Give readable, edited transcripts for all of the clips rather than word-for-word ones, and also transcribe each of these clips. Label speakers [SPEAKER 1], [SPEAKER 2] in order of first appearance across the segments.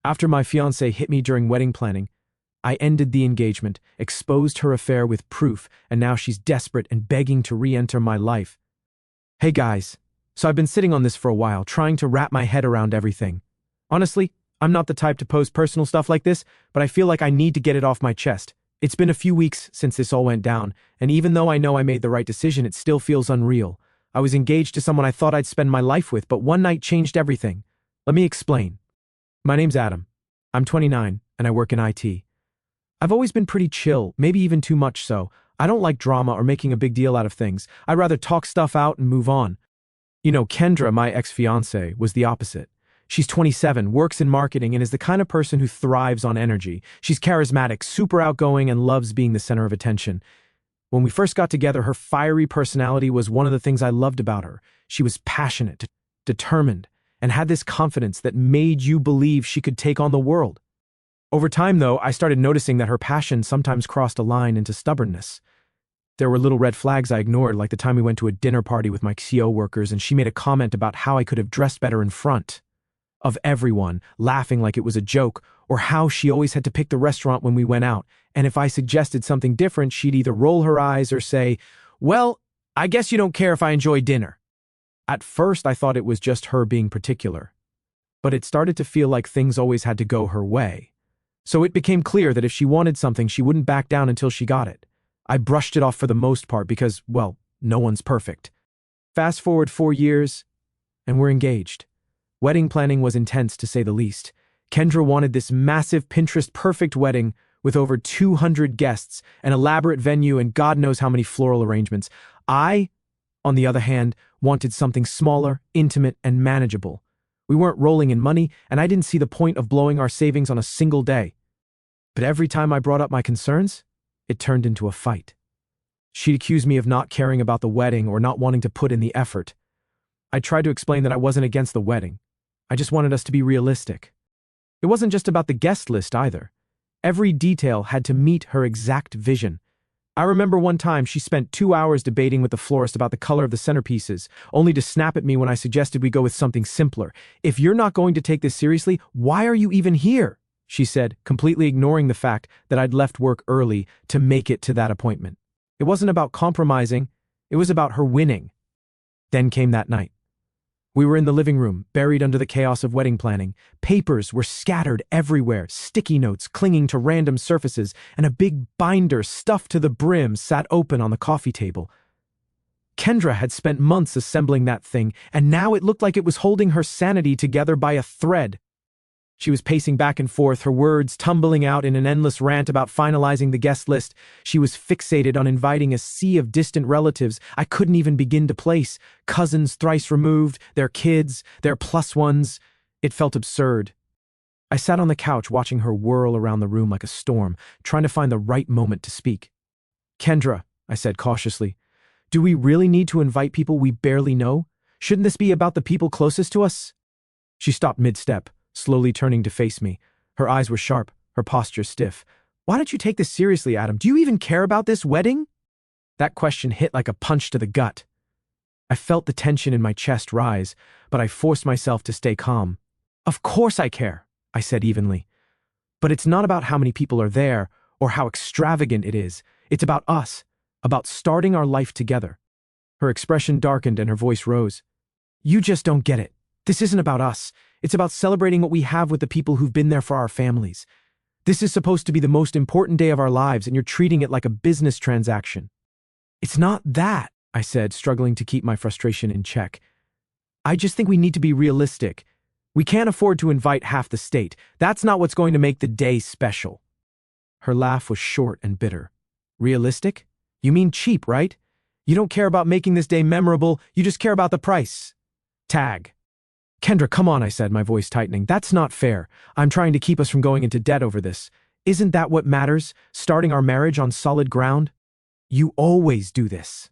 [SPEAKER 1] After my fiancée hit me during wedding planning, I ended the engagement, exposed her affair with proof, and now she's desperate and begging to re-enter my life. Hey guys, so I've been sitting on this for a while, trying to wrap my head around everything. Honestly, I'm not the type to post personal stuff like this, but I feel like I need to get it off my chest. It's been a few weeks since this all went down, and even though I know I made the right decision, it still feels unreal. I was engaged to someone I thought I'd spend my life with, but one night changed everything. Let me explain. My name's Adam. I'm 29, and I work in IT. I've always been pretty chill, maybe even too much so. I don't like drama or making a big deal out of things. I'd rather talk stuff out and move on. You know, Kendra, my ex-fiancée, was the opposite. She's 27, works in marketing, and is the kind of person who thrives on energy. She's charismatic, super outgoing, and loves being the center of attention. When we first got together, her fiery personality was one of the things I loved about her. She was passionate, determined, and had this confidence that made you believe she could take on the world. Over time, though, I started noticing that her passion sometimes crossed a line into stubbornness. There were little red flags I ignored, like the time we went to a dinner party with my CO workers and she made a comment about how I could have dressed better in front of everyone, laughing like it was a joke, or how she always had to pick the restaurant when we went out, and if I suggested something different, she'd either roll her eyes or say, "Well, I guess you don't care if I enjoy dinner." At first, I thought it was just her being particular, but it started to feel like things always had to go her way. So it became clear that if she wanted something, she wouldn't back down until she got it. I brushed it off for the most part because, well, no one's perfect. Fast forward 4 years, and we're engaged. Wedding planning was intense, to say the least. Kendra wanted this massive Pinterest-perfect wedding with over 200 guests, an elaborate venue, and God knows how many floral arrangements. I, on the other hand, wanted something smaller, intimate, and manageable. We weren't rolling in money, and I didn't see the point of blowing our savings on a single day. But every time I brought up my concerns, it turned into a fight. She'd accuse me of not caring about the wedding or not wanting to put in the effort. I tried to explain that I wasn't against the wedding. I just wanted us to be realistic. It wasn't just about the guest list either. Every detail had to meet her exact vision. I remember one time she spent 2 hours debating with the florist about the color of the centerpieces, only to snap at me when I suggested we go with something simpler. "If you're not going to take this seriously, why are you even here?" she said, completely ignoring the fact that I'd left work early to make it to that appointment. It wasn't about compromising, it was about her winning. Then came that night. We were in the living room, buried under the chaos of wedding planning. Papers were scattered everywhere, sticky notes clinging to random surfaces, and a big binder stuffed to the brim sat open on the coffee table. Kendra had spent months assembling that thing, and now it looked like it was holding her sanity together by a thread. She was pacing back and forth, her words tumbling out in an endless rant about finalizing the guest list. She was fixated on inviting a sea of distant relatives I couldn't even begin to place. Cousins thrice removed, their kids, their plus ones. It felt absurd. I sat on the couch watching her whirl around the room like a storm, trying to find the right moment to speak. "Kendra," I said cautiously, "do we really need to invite people we barely know? Shouldn't this be about the people closest to us?" She stopped mid-step, slowly turning to face me. Her eyes were sharp, her posture stiff. "Why don't you take this seriously, Adam? Do you even care about this wedding?" That question hit like a punch to the gut. I felt the tension in my chest rise, but I forced myself to stay calm. "Of course I care," I said evenly. "But it's not about how many people are there or how extravagant it is. It's about us, about starting our life together." Her expression darkened and her voice rose. "You just don't get it. This isn't about us. It's about celebrating what we have with the people who've been there for our families. This is supposed to be the most important day of our lives, and you're treating it like a business transaction." "It's not that," I said, struggling to keep my frustration in check. "I just think we need to be realistic. We can't afford to invite half the state. That's not what's going to make the day special." Her laugh was short and bitter. "Realistic? You mean cheap, right? You don't care about making this day memorable, you just care about the price. Tag." "Kendra, come on," I said, my voice tightening. "That's not fair. I'm trying to keep us from going into debt over this. Isn't that what matters? Starting our marriage on solid ground?" "You always do this,"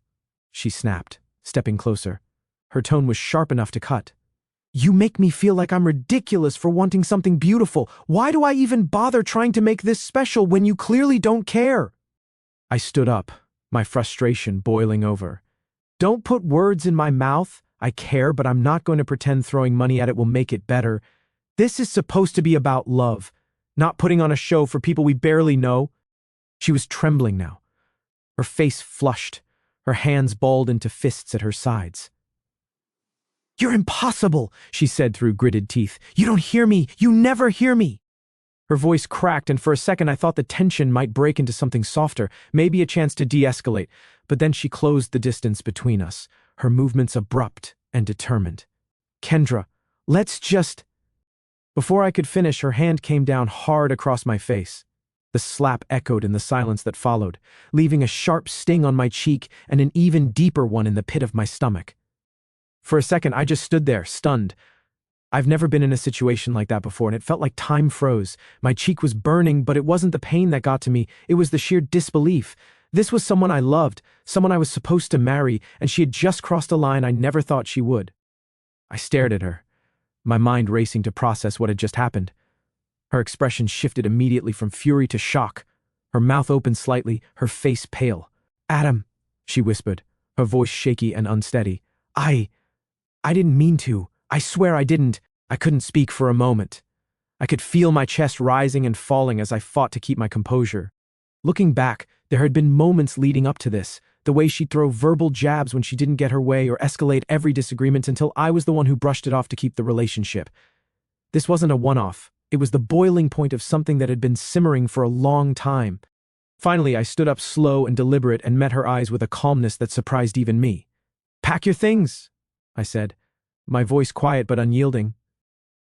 [SPEAKER 1] she snapped, stepping closer. Her tone was sharp enough to cut. "You make me feel like I'm ridiculous for wanting something beautiful. Why do I even bother trying to make this special when you clearly don't care?" I stood up, my frustration boiling over. "Don't put words in my mouth. I care, but I'm not going to pretend throwing money at it will make it better. This is supposed to be about love, not putting on a show for people we barely know. She was trembling now, her face flushed, her hands balled into fists at her sides. "You're impossible," she said through gritted teeth. "You don't hear me. You never hear me." Her voice cracked, and for a second I thought the tension might break into something softer, maybe a chance to de-escalate, but then she closed the distance between us, her movements abrupt and determined. "Kendra, let's just—" Before I could finish, her hand came down hard across my face. The slap echoed in the silence that followed, leaving a sharp sting on my cheek and an even deeper one in the pit of my stomach. For a second, I just stood there, stunned. I've never been in a situation like that before, and it felt like time froze. My cheek was burning, but it wasn't the pain that got to me. It was the sheer disbelief. This was someone I loved, someone I was supposed to marry, and she had just crossed a line I never thought she would. I stared at her, my mind racing to process what had just happened. Her expression shifted immediately from fury to shock. Her mouth opened slightly, her face pale. "Adam," she whispered, her voice shaky and unsteady. I didn't mean to. I swear I didn't." I couldn't speak for a moment. I could feel my chest rising and falling as I fought to keep my composure. Looking back, there had been moments leading up to this, the way she'd throw verbal jabs when she didn't get her way or escalate every disagreement until I was the one who brushed it off to keep the relationship. This wasn't a one-off. It was the boiling point of something that had been simmering for a long time. Finally, I stood up slow and deliberate and met her eyes with a calmness that surprised even me. "Pack your things," I said, my voice quiet but unyielding.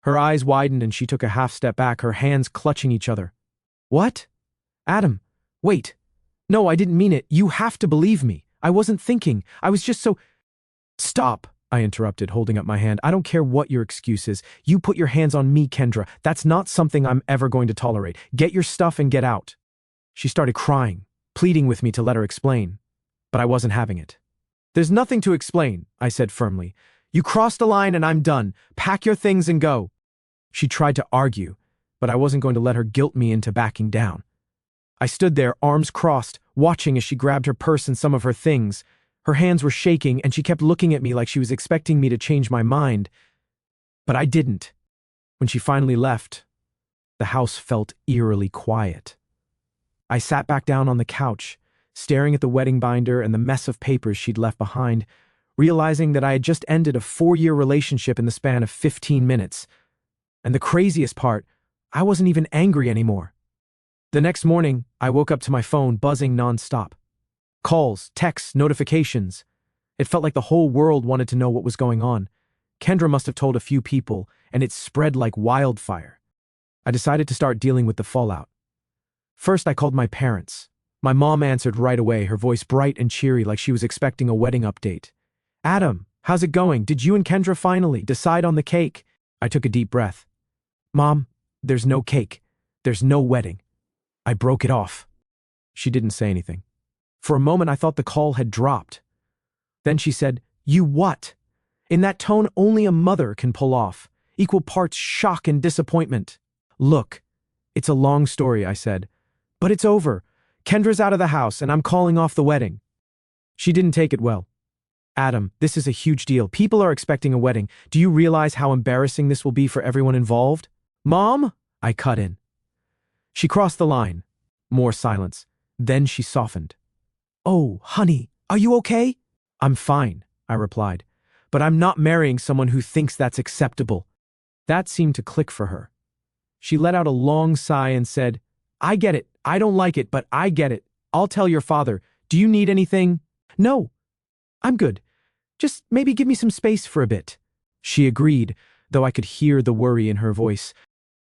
[SPEAKER 1] Her eyes widened and she took a half step back, her hands clutching each other. "What? Adam, wait. No, I didn't mean it. You have to believe me. I wasn't thinking. I was just so—" "Stop," I interrupted, holding up my hand. "I don't care what your excuse is. You put your hands on me, Kendra. That's not something I'm ever going to tolerate. Get your stuff and get out." She started crying, pleading with me to let her explain. But I wasn't having it. "There's nothing to explain," I said firmly. "You crossed a line and I'm done. Pack your things and go." She tried to argue, but I wasn't going to let her guilt me into backing down. I stood there, arms crossed, watching as she grabbed her purse and some of her things. Her hands were shaking and she kept looking at me like she was expecting me to change my mind. But I didn't. When she finally left, the house felt eerily quiet. I sat back down on the couch, staring at the wedding binder and the mess of papers she'd left behind, realizing that I had just ended a 4-year relationship in the span of 15 minutes. And the craziest part, I wasn't even angry anymore. The next morning, I woke up to my phone buzzing nonstop. Calls, texts, notifications. It felt like the whole world wanted to know what was going on. Kendra must have told a few people, and it spread like wildfire. I decided to start dealing with the fallout. First, I called my parents. My mom answered right away, her voice bright and cheery like she was expecting a wedding update. "Adam, how's it going? Did you and Kendra finally decide on the cake?" I took a deep breath. "Mom, there's no cake. There's no wedding." I broke it off. She didn't say anything. For a moment, I thought the call had dropped. Then she said, "You what?" In that tone only a mother can pull off, equal parts shock and disappointment. "Look, it's a long story," I said, "but it's over. Kendra's out of the house and I'm calling off the wedding." She didn't take it well. "Adam, this is a huge deal. People are expecting a wedding. Do you realize how embarrassing this will be for everyone involved?" "Mom?" I cut in. She crossed the line. More silence. Then she softened. "Oh, honey, are you okay?" "I'm fine," I replied, "but I'm not marrying someone who thinks that's acceptable." That seemed to click for her. She let out a long sigh and said, "I get it. I don't like it, but I get it. I'll tell your father. Do you need anything?" "No, I'm good. Just maybe give me some space for a bit." She agreed, though I could hear the worry in her voice.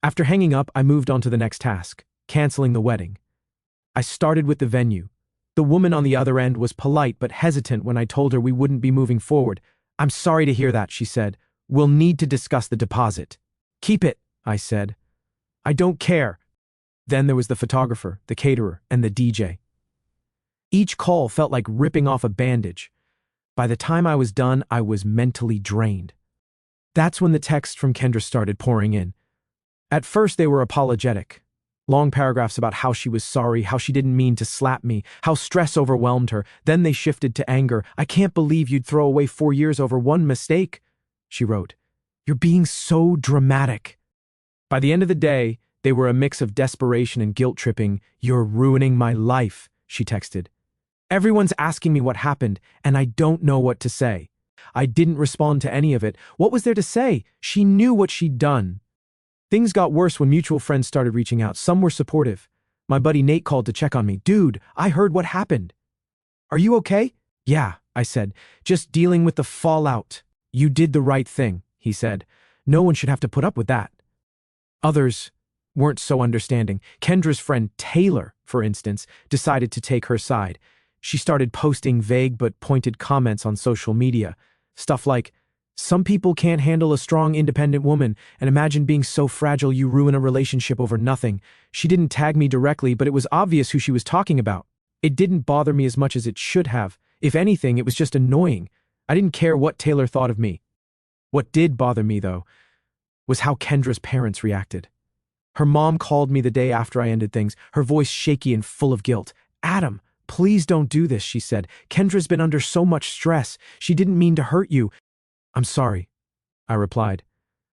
[SPEAKER 1] After hanging up, I moved on to the next task, canceling the wedding. I started with the venue. The woman on the other end was polite but hesitant when I told her we wouldn't be moving forward. "I'm sorry to hear that," she said. "We'll need to discuss the deposit." "Keep it," I said. "I don't care." Then there was the photographer, the caterer, and the DJ. Each call felt like ripping off a bandage. By the time I was done, I was mentally drained. That's when the texts from Kendra started pouring in. At first, they were apologetic. Long paragraphs about how she was sorry, how she didn't mean to slap me, how stress overwhelmed her. Then they shifted to anger. "I can't believe you'd throw away 4 years over one mistake," she wrote. "You're being so dramatic." By the end of the day, they were a mix of desperation and guilt-tripping. "You're ruining my life," she texted. "Everyone's asking me what happened, and I don't know what to say." I didn't respond to any of it. What was there to say? She knew what she'd done. Things got worse when mutual friends started reaching out. Some were supportive. My buddy Nate called to check on me. "Dude, I heard what happened. Are you okay?" "Yeah," I said. "Just dealing with the fallout." "You did the right thing," he said. "No one should have to put up with that." Others weren't so understanding. Kendra's friend Taylor, for instance, decided to take her side. She started posting vague but pointed comments on social media. Stuff like, "Some people can't handle a strong, independent woman, and imagine being so fragile you ruin a relationship over nothing." She didn't tag me directly, but it was obvious who she was talking about. It didn't bother me as much as it should have. If anything, it was just annoying. I didn't care what Taylor thought of me. What did bother me, though, was how Kendra's parents reacted. Her mom called me the day after I ended things, her voice shaky and full of guilt. "Adam, please don't do this," she said. "Kendra's been under so much stress. She didn't mean to hurt you." "I'm sorry," I replied,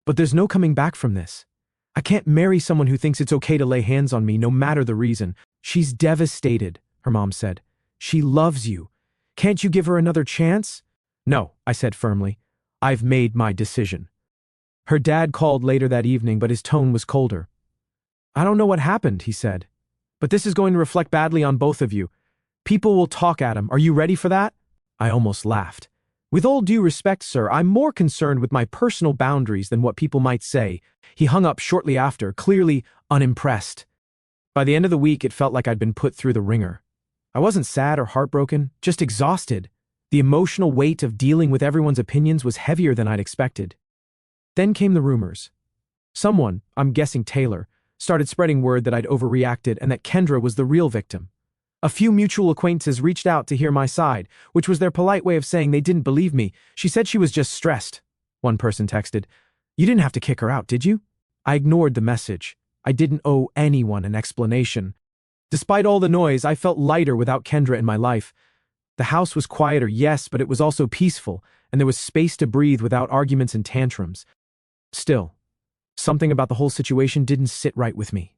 [SPEAKER 1] "but there's no coming back from this. I can't marry someone who thinks it's okay to lay hands on me, no matter the reason." "She's devastated," her mom said. "She loves you. Can't you give her another chance?" "No," I said firmly. "I've made my decision." Her dad called later that evening, but his tone was colder. "I don't know what happened," he said, "but this is going to reflect badly on both of you. People will talk, Adam. Are you ready for that?" I almost laughed. "With all due respect, sir, I'm more concerned with my personal boundaries than what people might say." He hung up shortly after, clearly unimpressed. By the end of the week, it felt like I'd been put through the ringer. I wasn't sad or heartbroken, just exhausted. The emotional weight of dealing with everyone's opinions was heavier than I'd expected. Then came the rumors. Someone, I'm guessing Taylor, started spreading word that I'd overreacted and that Kendra was the real victim. A few mutual acquaintances reached out to hear my side, which was their polite way of saying they didn't believe me. "She said she was just stressed," one person texted. "You didn't have to kick her out, did you?" I ignored the message. I didn't owe anyone an explanation. Despite all the noise, I felt lighter without Kendra in my life. The house was quieter, yes, but it was also peaceful, and there was space to breathe without arguments and tantrums. Still, something about the whole situation didn't sit right with me.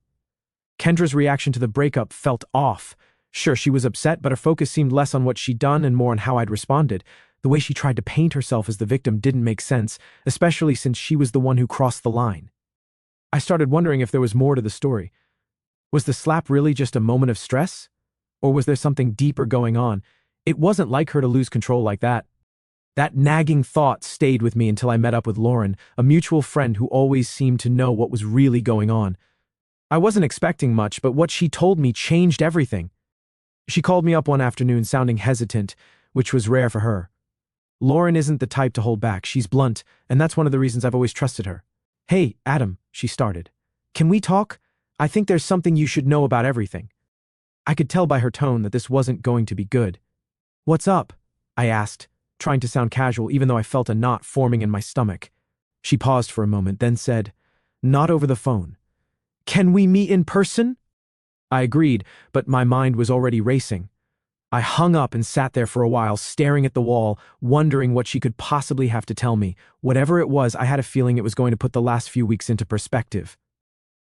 [SPEAKER 1] Kendra's reaction to the breakup felt off. Sure, she was upset, but her focus seemed less on what she'd done and more on how I'd responded. The way she tried to paint herself as the victim didn't make sense, especially since she was the one who crossed the line. I started wondering if there was more to the story. Was the slap really just a moment of stress? Or was there something deeper going on? It wasn't like her to lose control like that. That nagging thought stayed with me until I met up with Lauren, a mutual friend who always seemed to know what was really going on. I wasn't expecting much, but what she told me changed everything. She called me up one afternoon sounding hesitant, which was rare for her. Lauren isn't the type to hold back. She's blunt, and that's one of the reasons I've always trusted her. "Hey, Adam," she started. "Can we talk? I think there's something you should know about everything." I could tell by her tone that this wasn't going to be good. "What's up?" I asked, trying to sound casual even though I felt a knot forming in my stomach. She paused for a moment, then said, "Not over the phone. Can we meet in person?" I agreed, but my mind was already racing. I hung up and sat there for a while, staring at the wall, wondering what she could possibly have to tell me. Whatever it was, I had a feeling it was going to put the last few weeks into perspective.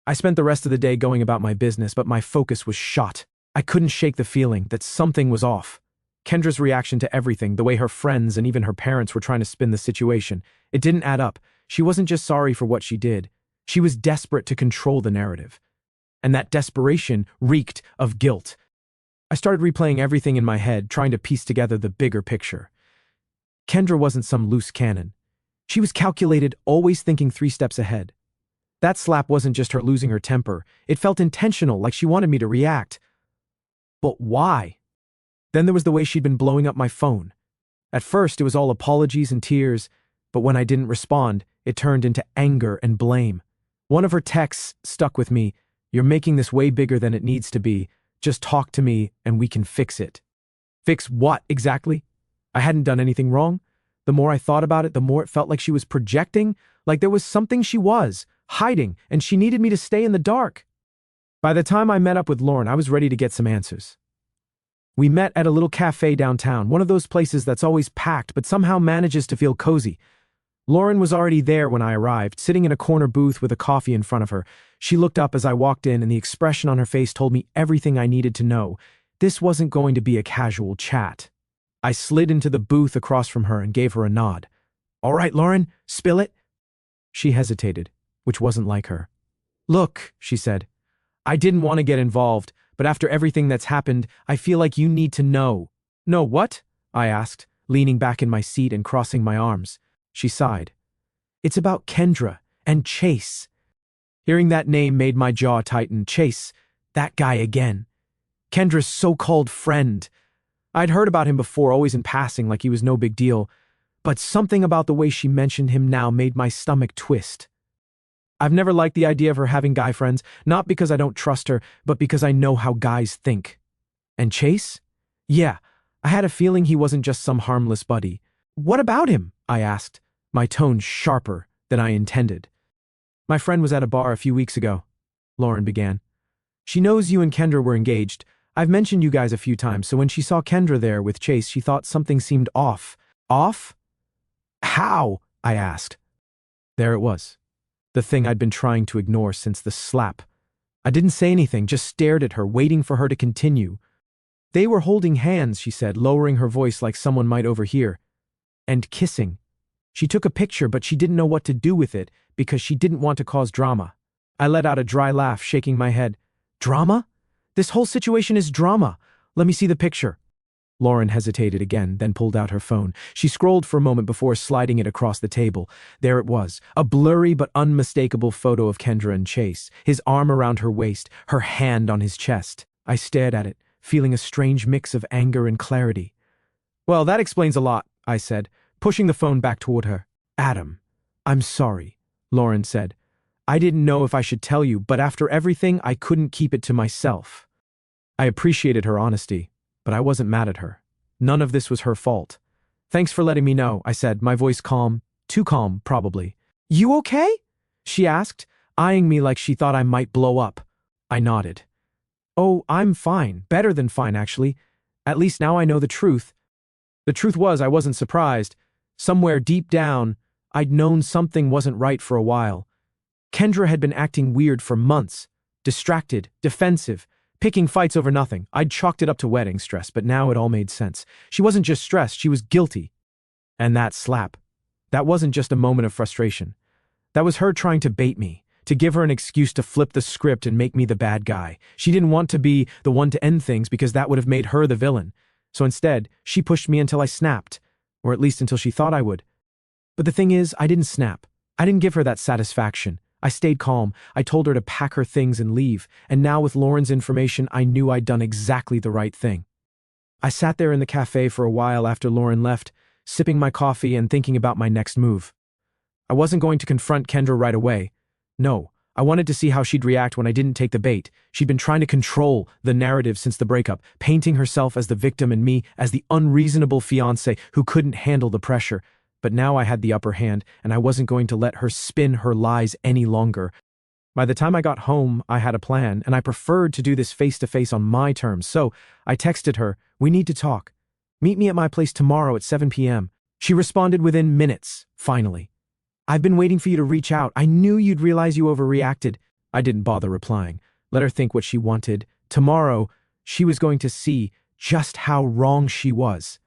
[SPEAKER 1] I spent the rest of the day going about my business, but my focus was shot. I couldn't shake the feeling that something was off. Kendra's reaction to everything, the way her friends and even her parents were trying to spin the situation, it didn't add up. She wasn't just sorry for what she did. She was desperate to control the narrative. And that desperation reeked of guilt. I started replaying everything in my head, trying to piece together the bigger picture. Kendra wasn't some loose cannon. She was calculated, always thinking 3 steps ahead. That slap wasn't just her losing her temper. It felt intentional, like she wanted me to react. But why? Then there was the way she'd been blowing up my phone. At first, it was all apologies and tears, but when I didn't respond, it turned into anger and blame. One of her texts stuck with me. "You're making this way bigger than it needs to be. Just talk to me and we can fix it." Fix what, exactly? I hadn't done anything wrong. The more I thought about it, the more it felt like she was projecting, like there was something she was hiding, and she needed me to stay in the dark. By the time I met up with Lauren, I was ready to get some answers. We met at a little cafe downtown, one of those places that's always packed but somehow manages to feel cozy. Lauren was already there when I arrived, sitting in a corner booth with a coffee in front of her. She looked up as I walked in, and the expression on her face told me everything I needed to know. This wasn't going to be a casual chat. I slid into the booth across from her and gave her a nod. "All right, Lauren, spill it." She hesitated, which wasn't like her. "Look," she said, "I didn't want to get involved, but after everything that's happened, I feel like you need to know." "Know what?" I asked, leaning back in my seat and crossing my arms. She sighed. "It's about Kendra and Chase." Hearing that name made my jaw tighten. Chase, that guy again. Kendra's so-called friend. I'd heard about him before, always in passing, like he was no big deal, but something about the way she mentioned him now made my stomach twist. I've never liked the idea of her having guy friends, not because I don't trust her, but because I know how guys think. And Chase? Yeah, I had a feeling he wasn't just some harmless buddy. "What about him?" I asked, my tone sharper than I intended. "My friend was at a bar a few weeks ago," Lauren began. "She knows you and Kendra were engaged. I've mentioned you guys a few times, so when she saw Kendra there with Chase, she thought something seemed off." "Off? How?" I asked. There it was. The thing I'd been trying to ignore since the slap. I didn't say anything, just stared at her, waiting for her to continue. "They were holding hands," she said, lowering her voice like someone might overhear. "And kissing. She took a picture, but she didn't know what to do with it because she didn't want to cause drama." I let out a dry laugh, shaking my head. "Drama? This whole situation is drama. Let me see the picture." Lauren hesitated again, then pulled out her phone. She scrolled for a moment before sliding it across the table. There it was, a blurry but unmistakable photo of Kendra and Chase, his arm around her waist, her hand on his chest. I stared at it, feeling a strange mix of anger and clarity. "Well, that explains a lot," I said, pushing the phone back toward her. "Adam, I'm sorry," Lauren said. "I didn't know if I should tell you, but after everything, I couldn't keep it to myself." I appreciated her honesty, but I wasn't mad at her. None of this was her fault. "Thanks for letting me know," I said, my voice calm. Too calm, probably. "You okay?" she asked, eyeing me like she thought I might blow up. I nodded. "Oh, I'm fine. Better than fine, actually. At least now I know the truth." The truth was, I wasn't surprised. Somewhere deep down, I'd known something wasn't right for a while. Kendra had been acting weird for months. Distracted, defensive, picking fights over nothing. I'd chalked it up to wedding stress, but now it all made sense. She wasn't just stressed, she was guilty. And that slap. That wasn't just a moment of frustration. That was her trying to bait me, to give her an excuse to flip the script and make me the bad guy. She didn't want to be the one to end things because that would have made her the villain. So instead, she pushed me until I snapped, or at least until she thought I would. But the thing is, I didn't snap. I didn't give her that satisfaction. I stayed calm. I told her to pack her things and leave, and now with Lauren's information, I knew I'd done exactly the right thing. I sat there in the cafe for a while after Lauren left, sipping my coffee and thinking about my next move. I wasn't going to confront Kendra right away. No, I wanted to see how she'd react when I didn't take the bait. She'd been trying to control the narrative since the breakup, painting herself as the victim and me as the unreasonable fiancé who couldn't handle the pressure. But now I had the upper hand, and I wasn't going to let her spin her lies any longer. By the time I got home, I had a plan, and I preferred to do this face-to-face on my terms, so I texted her, "We need to talk. Meet me at my place tomorrow at 7 p.m. She responded within minutes, finally. "I've been waiting for you to reach out. I knew you'd realize you overreacted." I didn't bother replying. Let her think what she wanted. Tomorrow, she was going to see just how wrong she was.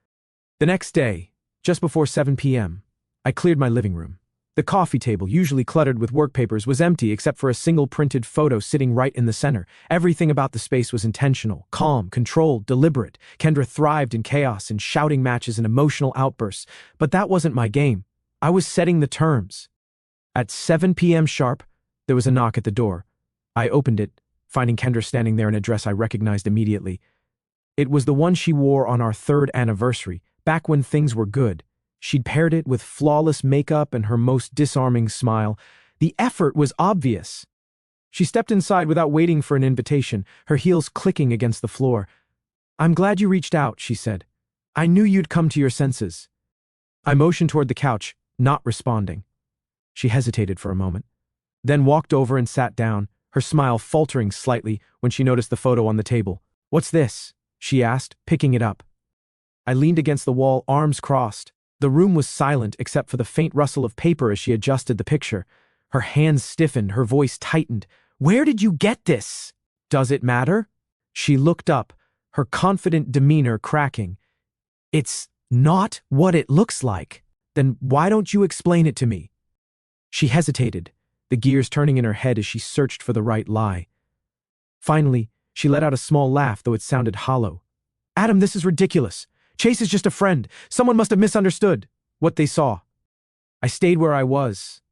[SPEAKER 1] The next day, just before 7 p.m., I cleared my living room. The coffee table, usually cluttered with work papers, was empty except for a single printed photo sitting right in the center. Everything about the space was intentional, calm, controlled, deliberate. Kendra thrived in chaos, in shouting matches and emotional outbursts. But that wasn't my game. I was setting the terms. At 7 p.m. sharp, there was a knock at the door. I opened it, finding Kendra standing there in a dress I recognized immediately. It was the one she wore on our 3rd anniversary, back when things were good. She'd paired it with flawless makeup and her most disarming smile. The effort was obvious. She stepped inside without waiting for an invitation, her heels clicking against the floor. "I'm glad you reached out," she said. "I knew you'd come to your senses." I motioned toward the couch, not responding. She hesitated for a moment, then walked over and sat down, her smile faltering slightly when she noticed the photo on the table. "What's this?" she asked, picking it up. I leaned against the wall, arms crossed. The room was silent except for the faint rustle of paper as she adjusted the picture. Her hands stiffened, her voice tightened. "Where did you get this?" "Does it matter?" She looked up, her confident demeanor cracking. "It's not what it looks like. Then why don't you explain it to me?" She hesitated, the gears turning in her head as she searched for the right lie. Finally, she let out a small laugh, though it sounded hollow. "Adam, this is ridiculous. Chase is just a friend. Someone must have misunderstood what they saw." I stayed where I was,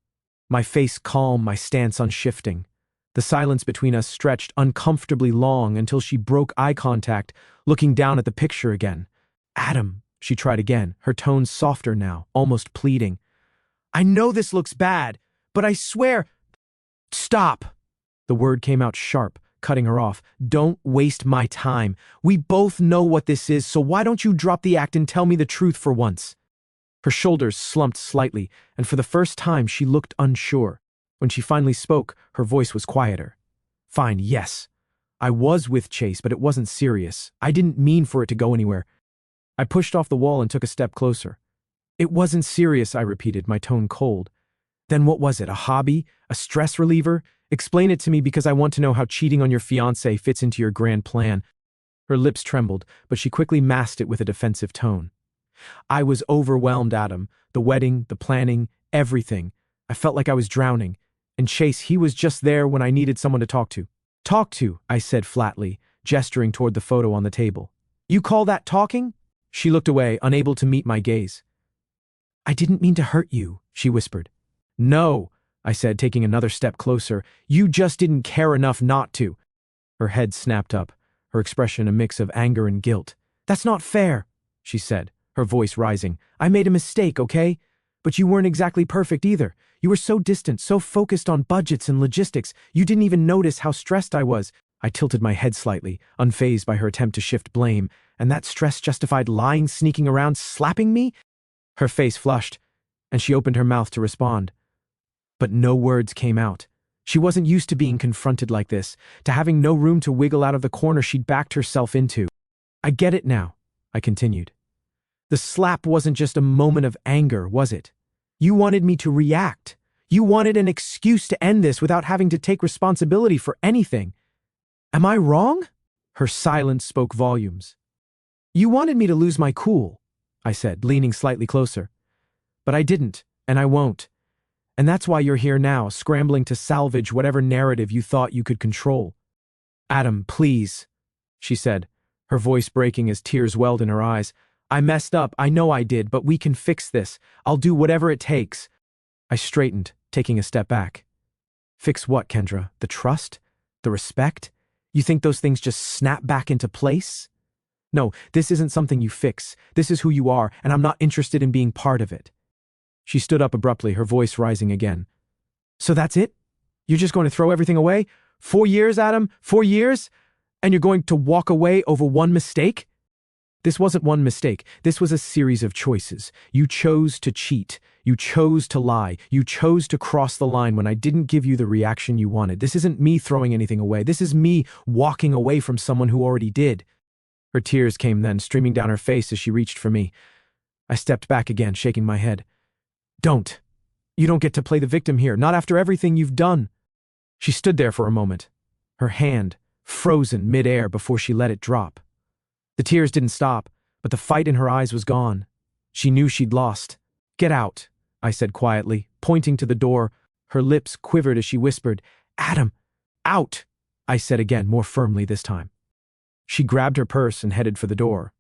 [SPEAKER 1] my face calm, my stance unshifting. The silence between us stretched uncomfortably long until she broke eye contact, looking down at the picture again. "Adam," she tried again, her tone softer now, almost pleading. "I know this looks bad, but I swear—" "Stop!" The word came out sharp, cutting her off. "Don't waste my time. We both know what this is, so why don't you drop the act and tell me the truth for once?" Her shoulders slumped slightly, and for the first time she looked unsure. When she finally spoke, her voice was quieter. "Fine, yes. I was with Chase, but it wasn't serious. I didn't mean for it to go anywhere." I pushed off the wall and took a step closer. "It wasn't serious," I repeated, my tone cold. "Then what was it, a hobby? A stress reliever? Explain it to me because I want to know how cheating on your fiancé fits into your grand plan." Her lips trembled, but she quickly masked it with a defensive tone. "I was overwhelmed, Adam. The wedding, the planning, everything. I felt like I was drowning. And Chase, he was just there when I needed someone to talk to." "Talk to," I said flatly, gesturing toward the photo on the table. "You call that talking?" She looked away, unable to meet my gaze. "I didn't mean to hurt you," she whispered. "No," I said, taking another step closer. "You just didn't care enough not to." Her head snapped up, her expression a mix of anger and guilt. "That's not fair," she said, her voice rising. "I made a mistake, okay? But you weren't exactly perfect either. You were so distant, so focused on budgets and logistics, you didn't even notice how stressed I was." I tilted my head slightly, unfazed by her attempt to shift blame. "And that stress justified lying, sneaking around, slapping me?" Her face flushed, and she opened her mouth to respond. But no words came out. She wasn't used to being confronted like this, to having no room to wiggle out of the corner she'd backed herself into. "I get it now," I continued. "The slap wasn't just a moment of anger, was it? You wanted me to react. You wanted an excuse to end this without having to take responsibility for anything. Am I wrong?" Her silence spoke volumes. "You wanted me to lose my cool," I said, leaning slightly closer. "But I didn't, and I won't. And that's why you're here now, scrambling to salvage whatever narrative you thought you could control." "Adam, please," she said, her voice breaking as tears welled in her eyes. "I messed up, I know I did, but we can fix this. I'll do whatever it takes." I straightened, taking a step back. "Fix what, Kendra? The trust? The respect? You think those things just snap back into place? No, this isn't something you fix. This is who you are, and I'm not interested in being part of it." She stood up abruptly, her voice rising again. "So that's it? You're just going to throw everything away? 4 years, Adam? 4 years? And you're going to walk away over one mistake?" "This wasn't one mistake. This was a series of choices. You chose to cheat. You chose to lie. You chose to cross the line when I didn't give you the reaction you wanted. This isn't me throwing anything away. This is me walking away from someone who already did." Her tears came then, streaming down her face as she reached for me. I stepped back again, shaking my head. "Don't. You don't get to play the victim here, not after everything you've done." She stood there for a moment, her hand frozen mid-air before she let it drop. The tears didn't stop, but the fight in her eyes was gone. She knew she'd lost. "Get out," I said quietly, pointing to the door. Her lips quivered as she whispered, "Adam, out," I said again, more firmly this time. She grabbed her purse and headed for the door.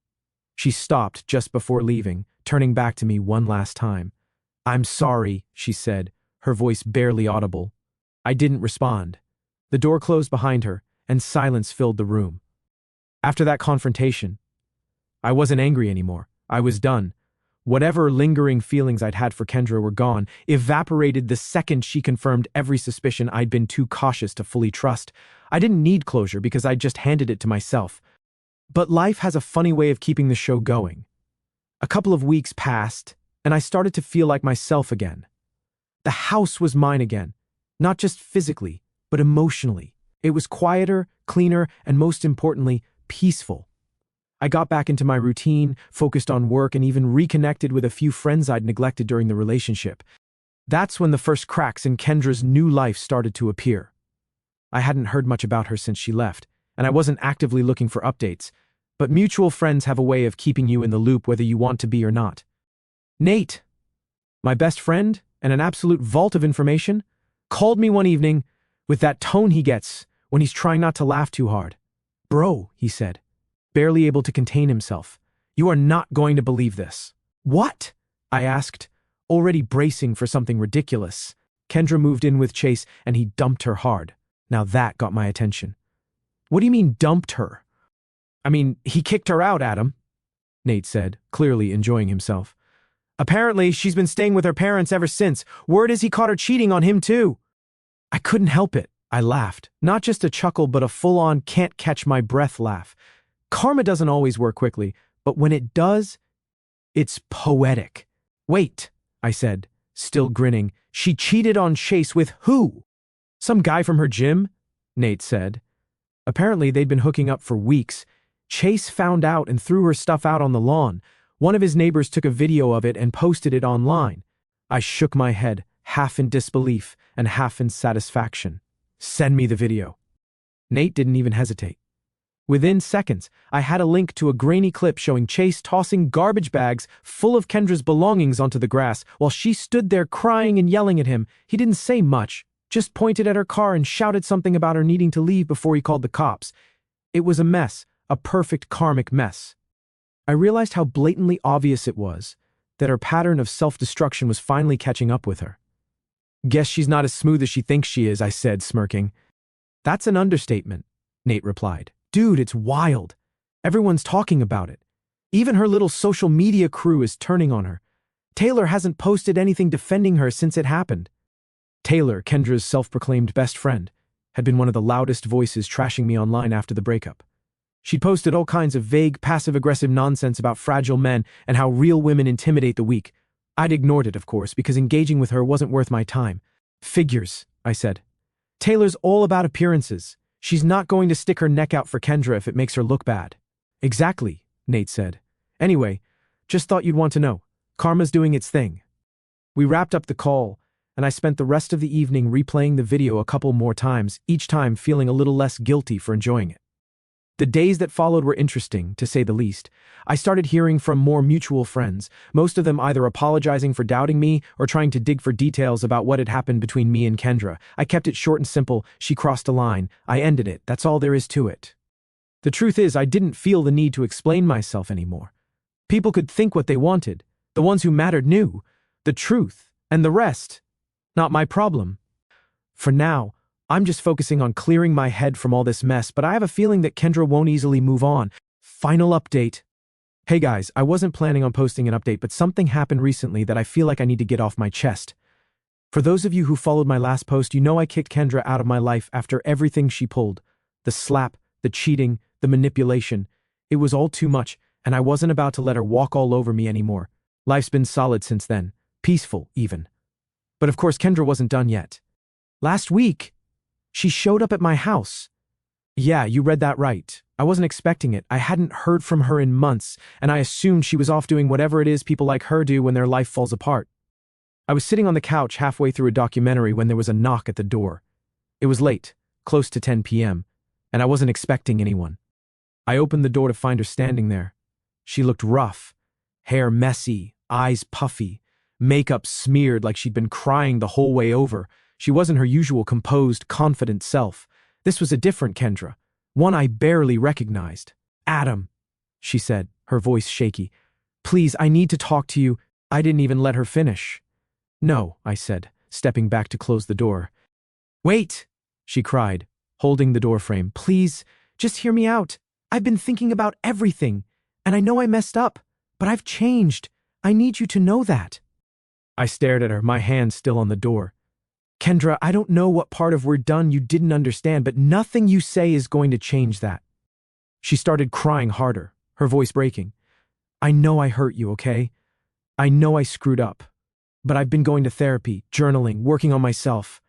[SPEAKER 1] She stopped just before leaving, turning back to me one last time. "I'm sorry," she said, her voice barely audible. I didn't respond. The door closed behind her, and silence filled the room. After that confrontation, I wasn't angry anymore. I was done. Whatever lingering feelings I'd had for Kendra were gone, evaporated the second she confirmed every suspicion I'd been too cautious to fully trust. I didn't need closure because I'd just handed it to myself. But life has a funny way of keeping the show going. A couple of weeks passed, and I started to feel like myself again. The house was mine again, not just physically, but emotionally. It was quieter, cleaner, and most importantly, peaceful. I got back into my routine, focused on work, and even reconnected with a few friends I'd neglected during the relationship. That's when the first cracks in Kendra's new life started to appear. I hadn't heard much about her since she left, and I wasn't actively looking for updates, but mutual friends have a way of keeping you in the loop whether you want to be or not. Nate, my best friend and an absolute vault of information, called me one evening with that tone he gets when he's trying not to laugh too hard. "Bro," he said, barely able to contain himself, "you are not going to believe this." "What?" I asked, already bracing for something ridiculous. Kendra moved in with Chase and he dumped her hard. Now that got my attention. "What do you mean dumped her?" "I mean, he kicked her out, Adam," Nate said, clearly enjoying himself. "Apparently, she's been staying with her parents ever since. Word is he caught her cheating on him too." I couldn't help it. I laughed. Not just a chuckle, but a full-on can't-catch-my-breath laugh. Karma doesn't always work quickly, but when it does, it's poetic. "Wait," I said, still grinning. "She cheated on Chase with who?" "Some guy from her gym," Nate said. Apparently, they'd been hooking up for weeks. Chase found out and threw her stuff out on the lawn. One of his neighbors took a video of it and posted it online. I shook my head, half in disbelief and half in satisfaction. "Send me the video." Nate didn't even hesitate. Within seconds, I had a link to a grainy clip showing Chase tossing garbage bags full of Kendra's belongings onto the grass while she stood there crying and yelling at him. He didn't say much, just pointed at her car and shouted something about her needing to leave before he called the cops. It was a mess, a perfect karmic mess. I realized how blatantly obvious it was that her pattern of self-destruction was finally catching up with her. "Guess she's not as smooth as she thinks she is," I said, smirking. "That's an understatement," Nate replied. "Dude, it's wild. Everyone's talking about it. Even her little social media crew is turning on her. Taylor hasn't posted anything defending her since it happened." Taylor, Kendra's self-proclaimed best friend, had been one of the loudest voices trashing me online after the breakup. She'd posted all kinds of vague, passive-aggressive nonsense about fragile men and how real women intimidate the weak. I'd ignored it, of course, because engaging with her wasn't worth my time. "Figures," I said. "Taylor's all about appearances. She's not going to stick her neck out for Kendra if it makes her look bad." "Exactly," Nate said. "Anyway, just thought you'd want to know. Karma's doing its thing." We wrapped up the call, and I spent the rest of the evening replaying the video a couple more times, each time feeling a little less guilty for enjoying it. The days that followed were interesting, to say the least. I started hearing from more mutual friends, most of them either apologizing for doubting me or trying to dig for details about what had happened between me and Kendra. I kept it short and simple. She crossed a line. I ended it. That's all there is to it. The truth is, I didn't feel the need to explain myself anymore. People could think what they wanted. The ones who mattered knew the truth, and the rest, not my problem. For now, I'm just focusing on clearing my head from all this mess, but I have a feeling that Kendra won't easily move on. Final update. Hey guys, I wasn't planning on posting an update, but something happened recently that I feel like I need to get off my chest. For those of you who followed my last post, you know I kicked Kendra out of my life after everything she pulled. The slap, the cheating, the manipulation. It was all too much, and I wasn't about to let her walk all over me anymore. Life's been solid since then. Peaceful, even. But of course, Kendra wasn't done yet. Last week, she showed up at my house. Yeah, you read that right. I wasn't expecting it. I hadn't heard from her in months, and I assumed she was off doing whatever it is people like her do when their life falls apart. I was sitting on the couch halfway through a documentary when there was a knock at the door. It was late, close to 10 p.m., and I wasn't expecting anyone. I opened the door to find her standing there. She looked rough, hair messy, eyes puffy, makeup smeared like she'd been crying the whole way over. She wasn't her usual composed, confident self. This was a different Kendra, one I barely recognized. "Adam," she said, her voice shaky. "Please, I need to talk to you." I didn't even let her finish. "No," I said, stepping back to close the door. "Wait," she cried, holding the doorframe. "Please, just hear me out. I've been thinking about everything, and I know I messed up, but I've changed. I need you to know that." I stared at her, my hand still on the door. "Kendra, I don't know what part of we're done you didn't understand, but nothing you say is going to change that." She started crying harder, her voice breaking. "I know I hurt you, okay? I know I screwed up. But I've been going to therapy, journaling, working on myself.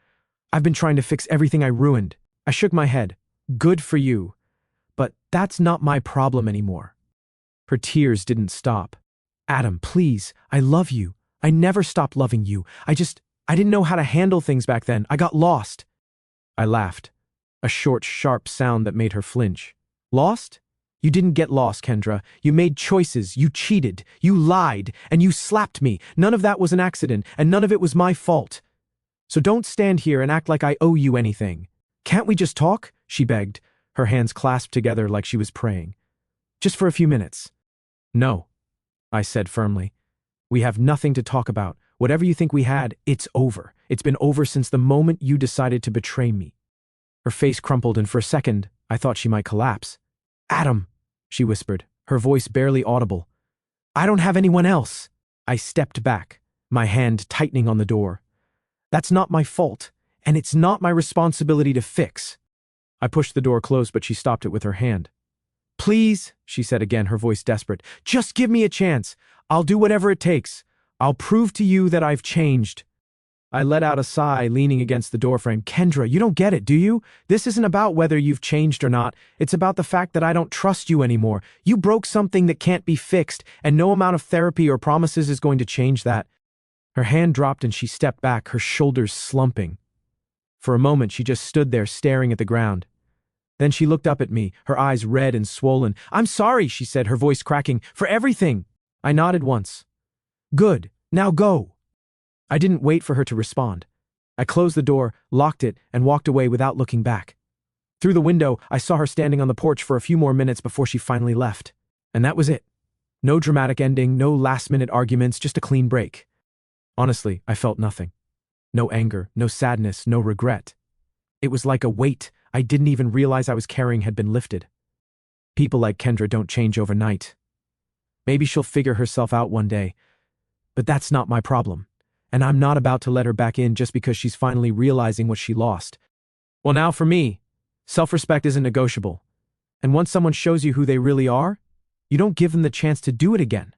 [SPEAKER 1] I've been trying to fix everything I ruined." I shook my head. "Good for you. But that's not my problem anymore." Her tears didn't stop. Adam, please, I love you. I never stopped loving you. I didn't know how to handle things back then. I got lost. I laughed, a short, sharp sound that made her flinch. Lost? You didn't get lost, Kendra. You made choices, you cheated, you lied, and you slapped me. None of that was an accident, and none of it was my fault. So don't stand here and act like I owe you anything. Can't we just talk? She begged, her hands clasped together like she was praying. Just for a few minutes. No, I said firmly. We have nothing to talk about. Whatever you think we had, it's over. It's been over since the moment you decided to betray me. Her face crumpled, and for a second, I thought she might collapse. Adam, she whispered, her voice barely audible. I don't have anyone else. I stepped back, my hand tightening on the door. That's not my fault, and it's not my responsibility to fix. I pushed the door closed, but she stopped it with her hand. Please, she said again, her voice desperate, just give me a chance. I'll do whatever it takes. I'll prove to you that I've changed. I let out a sigh, leaning against the doorframe. Kendra, you don't get it, do you? This isn't about whether you've changed or not. It's about the fact that I don't trust you anymore. You broke something that can't be fixed, and no amount of therapy or promises is going to change that. Her hand dropped and she stepped back, her shoulders slumping. For a moment, she just stood there staring at the ground. Then she looked up at me, her eyes red and swollen. I'm sorry, she said, her voice cracking, for everything. I nodded once. Good, now go. I didn't wait for her to respond. I closed the door, locked it, and walked away without looking back. Through the window, I saw her standing on the porch for a few more minutes before she finally left. And that was it. No dramatic ending, no last-minute arguments, just a clean break. Honestly, I felt nothing. No anger, no sadness, no regret. It was like a weight I didn't even realize I was carrying had been lifted. People like Kendra don't change overnight. Maybe she'll figure herself out one day, but that's not my problem. And I'm not about to let her back in just because she's finally realizing what she lost. Well, now for me, self-respect isn't negotiable. And once someone shows you who they really are, you don't give them the chance to do it again.